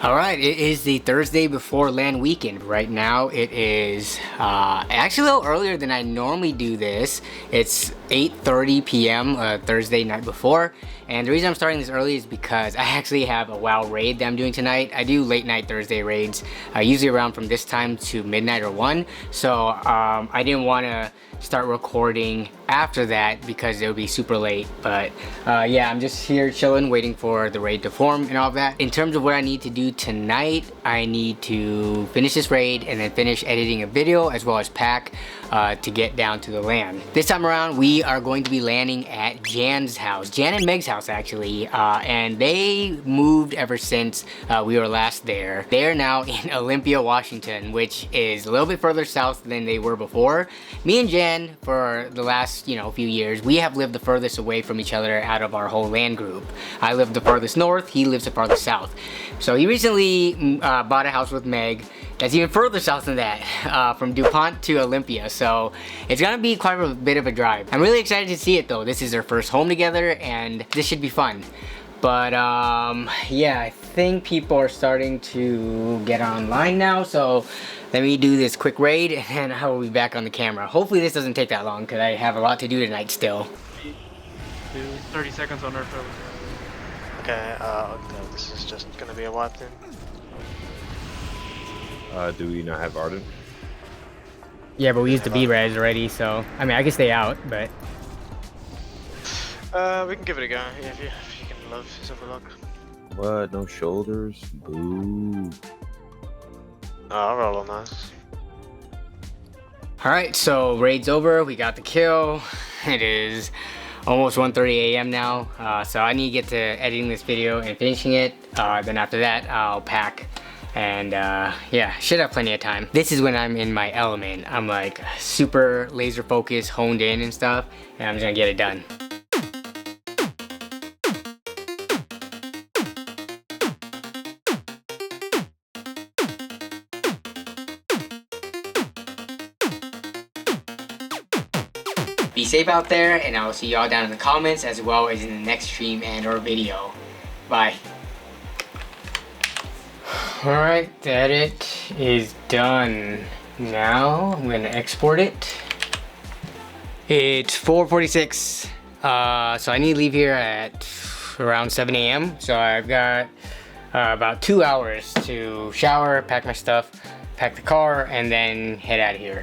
Alright, it is the Thursday before LAN weekend. Right now it is actually a little earlier than I normally do this. It's 8:30 p.m. Thursday night before. And the reason I'm starting this early is because I actually have a WoW raid that I'm doing tonight. I do late night Thursday raids, usually around from this time to midnight or 1. So I didn't want to start recording after that because it would be super late. But yeah, I'm just here chilling, waiting for the raid to form and all that. In terms of what I need to do tonight, I need to finish this raid and then finish editing a video as well as pack to get down to the LAN. This time around, we are going to be landing at Jan's house, Jan and Meg's house actually, and they moved ever since we were last there. They are now in Olympia, Washington, which is a little bit further south than they were before. Me and Jan, for the last few years, we have lived the furthest away from each other out of our whole LAN group. I live the farthest north, he lives the farthest south. So he recently bought a house with Meg that's even further south than that, from DuPont to Olympia. So it's gonna be quite a bit of a drive. I'm really excited to see it though. This is their first home together and this should be fun. But yeah, I think people are starting to get online now, so let me do this quick raid and then I will be back on the camera. Hopefully this doesn't take that long because I have a lot to do tonight still. 30 seconds on our phone. Okay, this is just gonna be a wipe then. Do we not have Arden? Yeah, but we used the B-res already, so I mean I can stay out, but we can give it a go if you can love yourself a luck. What? No shoulders? Boo. I'll roll on those. Alright, so raid's over, we got the kill. It is almost 1:30 a.m. now, so I need to get to editing this video and finishing it. Then after that, I'll pack. And yeah, should have plenty of time. This is when I'm in my element. I'm like super laser focused, honed in and stuff, and I'm just gonna get it done. Be safe out there, and I'll see y'all down in the comments as well as in the next stream and or video. Bye. Alright, the edit is done. Now I'm gonna export it. It's 4:46, so I need to leave here at around 7 a.m. So I've got about 2 hours to shower, pack my stuff, pack the car, and then head out of here.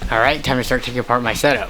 Alright, time to start taking apart my setup.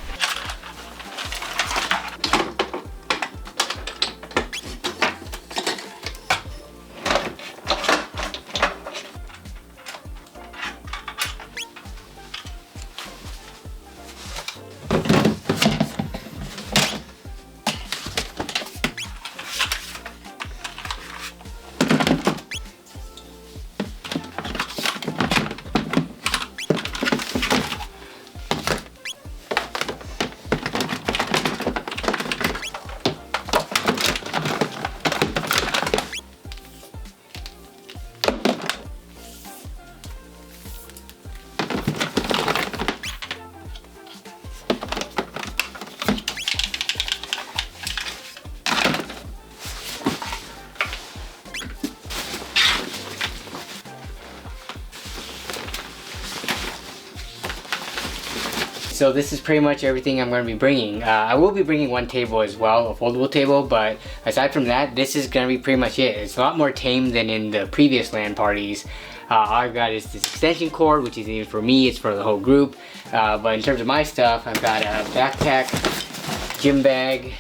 So this is pretty much everything I'm going to be bringing. I will be bringing one table as well, a foldable table, but aside from that, this is going to be pretty much it. It's a lot more tame than in the previous LAN parties. All I've got is this extension cord, which isn't even for me, it's for the whole group. But in terms of my stuff, I've got a backpack, gym bag,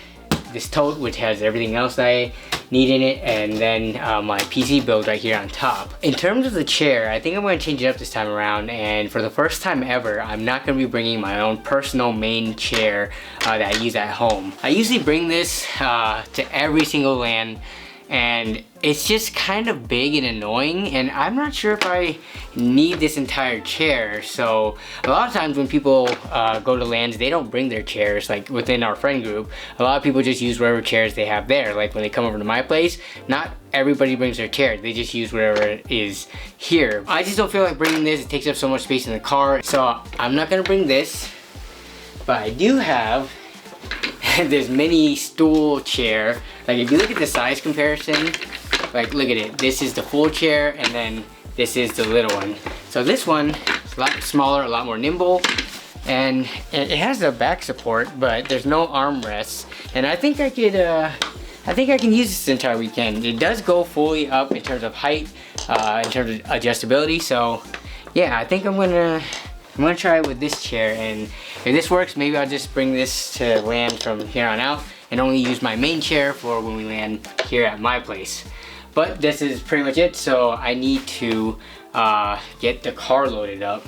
this tote, which has everything else I need in it, and then my PC build right here on top. In terms of the chair, I think I'm going to change it up this time around, and for the first time ever, I'm not going to be bringing my own personal main chair that I use at home. I usually bring this to every single LAN, and it's just kind of big and annoying, and I'm not sure if I need this entire chair. So a lot of times when people go to LANs, they don't bring their chairs. Like within our friend group, a lot of people just use whatever chairs they have there. Like when they come over to my place, not everybody brings their chair, they just use whatever is here. I just don't feel like bringing this. It takes up so much space in the car, so I'm not gonna bring this. But I do have this mini stool chair. Like if you look at the size comparison, like look at it, this is the full chair and then this is the little one. So this one is a lot smaller, a lot more nimble, and it has a back support, but there's no armrests. And I think I could I think I can use this entire weekend. It does go fully up in terms of height, in terms of adjustability. So yeah, I think I'm gonna try it with this chair, and if this works, maybe I'll just bring this to LAN from here on out and only use my main chair for when we LAN here at my place. But this is pretty much it, so I need to get the car loaded up.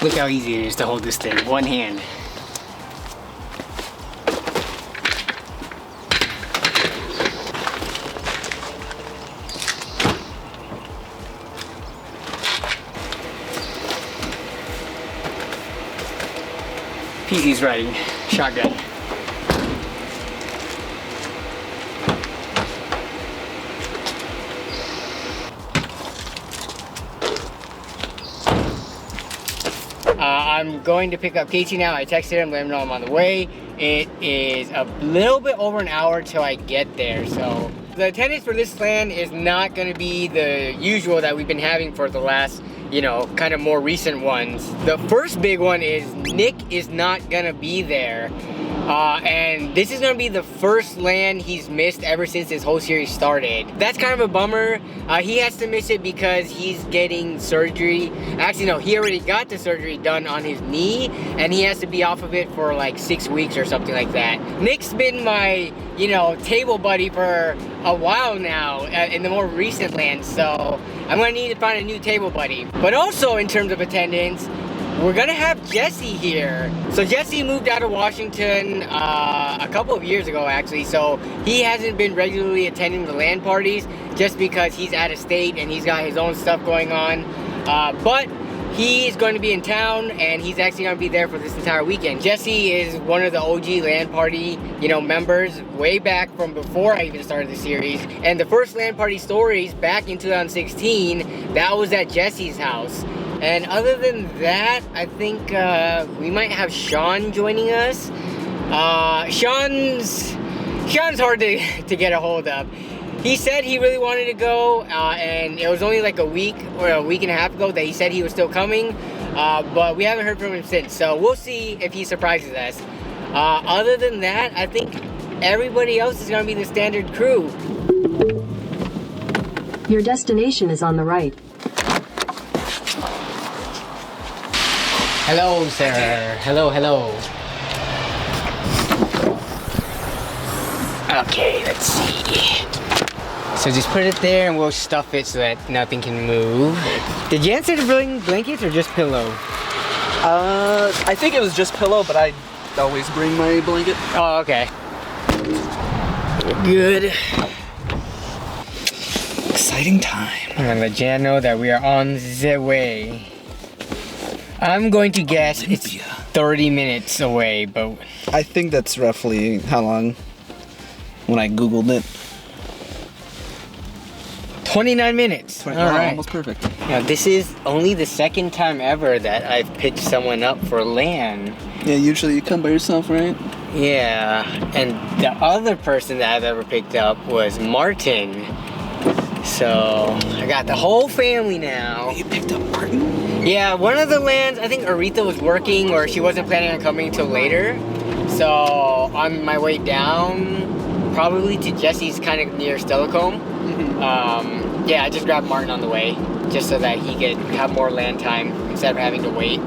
Look how easy it is to hold this thing, one hand. PC's riding shotgun. I'm going to pick up Casey now. I texted him, let him know I'm on the way. It is a little bit over an hour till I get there, so the attendance for this LAN is not going to be the usual that we've been having for the last, you know, kind of more recent ones. The first big one is Nick is not going to be there. And this is gonna be the first LAN he's missed ever since this whole series started. That's kind of a bummer. He has to miss it because he's getting surgery. Actually, no, he already got the surgery done on his knee, and he has to be off of it for like 6 weeks or something like that. Nick's been my, you know, table buddy for a while now in the more recent LANs, so I'm gonna need to find a new table buddy. But also in terms of attendance, we're gonna have Jesse here. So Jesse moved out of Washington a couple of years ago actually, so he hasn't been regularly attending the LAN parties just because he's out of state and he's got his own stuff going on. But he is going to be in town and he's actually going to be there for this entire weekend. Jesse is one of the OG LAN Party, you know, members way back from before I even started the series. And the first LAN Party stories back in 2016, that was at Jesse's house. And other than that, I think we might have Sean joining us. Sean's hard to get a hold of. He said he really wanted to go, and it was only like a week or a week and a half ago that he said he was still coming, but we haven't heard from him since, so we'll see if he surprises us. Other than that, I think everybody else is going to be the standard crew. Your destination is on the right. Hello, sir. Hello, hello. Okay, let's see. So just put it there and we'll stuff it so that nothing can move. Did you answer to bring blankets or just pillow? I think it was just pillow, but I always bring my blanket. Oh, okay. Good. Exciting time. I'm gonna let Jan know that we are on the way. I'm going to guess it's 30 minutes away, but... I think that's roughly how long when I Googled it. 29 minutes. All right. Almost perfect. Now, this is only the second time ever that I've picked someone up for LAN. Yeah, usually you come by yourself, right? Yeah, and the other person that I've ever picked up was Martin. So, I got the whole family now. You picked up Martin? Yeah, one of the LANs, I think Aretha was working or she wasn't planning on coming until later. So, on my way down, probably to Jesse's kind of near Stellacombe. Yeah, I just grabbed Martin on the way, just so that he could have more LAN time instead of having to wait.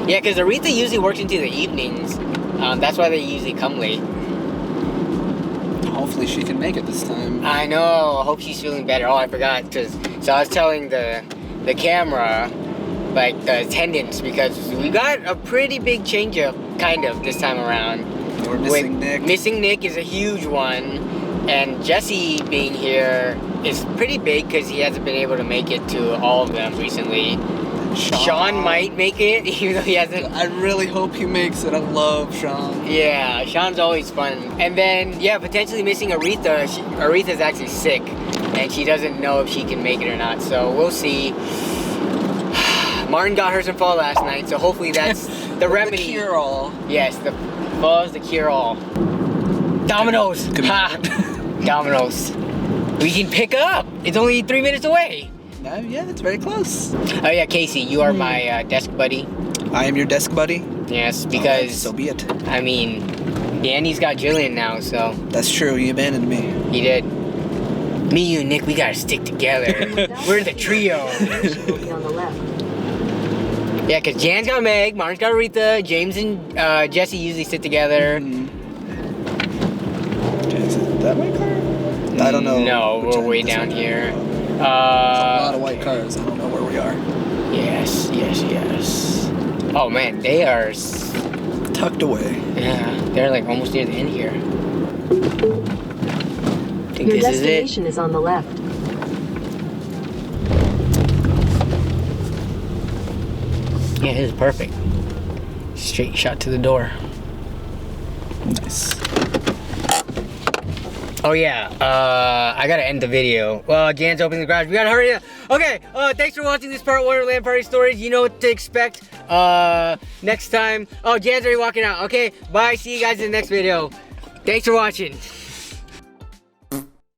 Yeah, because Aretha usually works into the evenings. That's why they usually come late. Hopefully she can make it this time. I know, I hope she's feeling better. Oh, I forgot, so I was telling the camera, like the attendants, because we got a pretty big change up, kind of, this time around. We're missing Nick. Missing Nick is a huge one, and Jesse being here is pretty big because he hasn't been able to make it to all of them recently. Sean might make it, even though he hasn't. I really hope he makes it. I love Sean. Yeah, Sean's always fun. And then, yeah, potentially missing Aretha. Aretha's actually sick, and she doesn't know if she can make it or not, so we'll see. Martin got her some fall last night, so hopefully that's the remedy. The cure-all. Yes, the fall is the cure-all. Dominoes! Ha! Dominoes. We can pick up. It's only 3 minutes away. Yeah, it's very close. Oh yeah, Casey, you are my desk buddy. I am your desk buddy? Yes, because... Alright, so be it. I mean, Danny's got Jillian now, so... That's true, you abandoned me. He did. Me, you, and Nick, we gotta stick together. We're the trio. Will be on the left. Yeah, because Jan's got Meg, Martin's got Aretha, James and Jesse usually sit together. Is it that white car? I don't know. No, which we're end way this down is. here. There's a lot of white cars. I don't know where we are. Yes, yes, yes. Oh man, they are... Tucked away. Yeah, they're like almost near the end here. I think Your this is it. destination is on the left. Yeah, this is perfect. Straight shot to the door. Nice. Oh yeah, I gotta end the video. Well, Jan's opening the garage. We gotta hurry up. Okay, thanks for watching this part 1 of LAN Party Stories. You know what to expect next time. Oh, Jan's already walking out. Okay, bye. See you guys in the next video. Thanks for watching.